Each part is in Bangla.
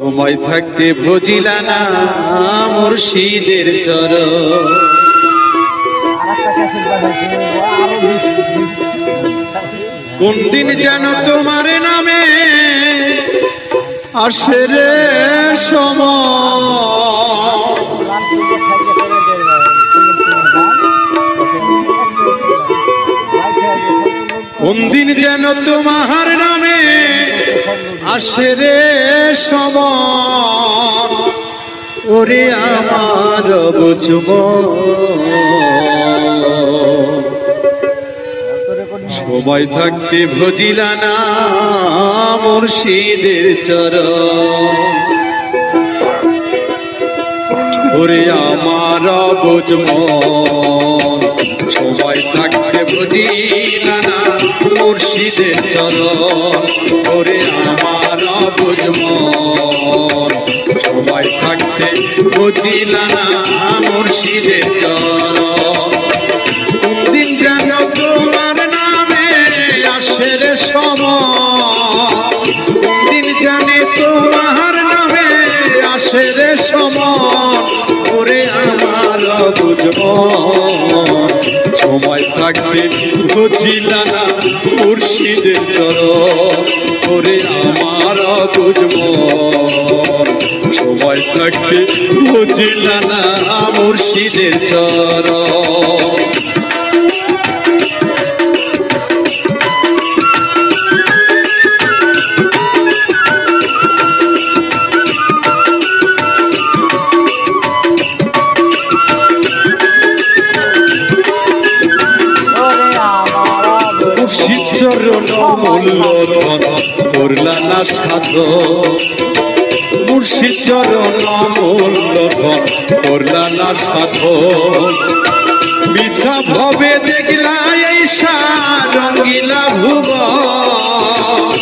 সময় থাকতে ভজিলা না মুর্শিদের চরণ। কোন দিন যেন তোমার নামে আসে রে সময়, কোন দিন যেন তোমার নামে আসে রে সময়। ওরে আমার বুঝব সময় থাকতে ভজিলা না মুর্শিদের চরণ। ওরে আমার বুঝব সময় থাকতে ভজিলা না মুর্শিদের চরণ। ওরে আমার বুঝব সময় থাকতে ভজিলা না মুর্শিদের চরণ। কোন দিন যেন তোমার নামে আসে রে সময়, কোন দিন জানে তোমার নামে আসে রে সময়। ওরে আমার বুঝব সময় থাকতে ভজিলা না মুর্শিদের চরণ। ওরে আমার বুঝব সময় থাকতে ভজিলা না মুর্শিদের চরণ। চরণ মূল্যধন করলা না সাধন, মুর্শিদ চরণ মূল্যধন করলা না সাধন। মিছা ভবে দেখলা এই রঙ্গিলা ভুবন,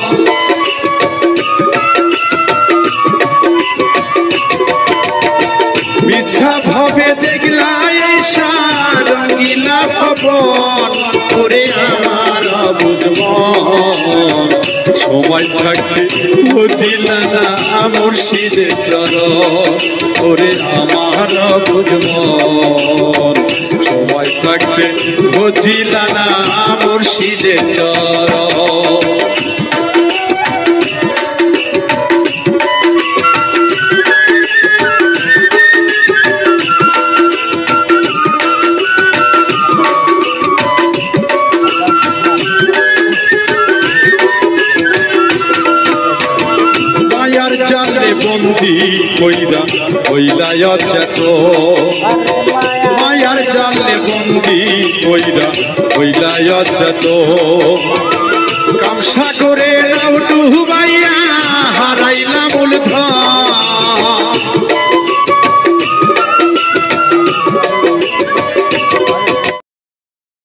মিছা ভবে দেখলা এই রঙ্গিলা ভবন। ওরে আমার বুঝব সময় থাকতে ভজিলা না মুর্শিদের চরণ। ওরে আমার বুঝব সময় থাকতে ভজিলা না মুর্শিদের চরণ। জালে বন্দি কইরা হইলাই অচেতন, মায়ার জালে বন্দি কইরা হইলাই অচেতন। কামসাগরের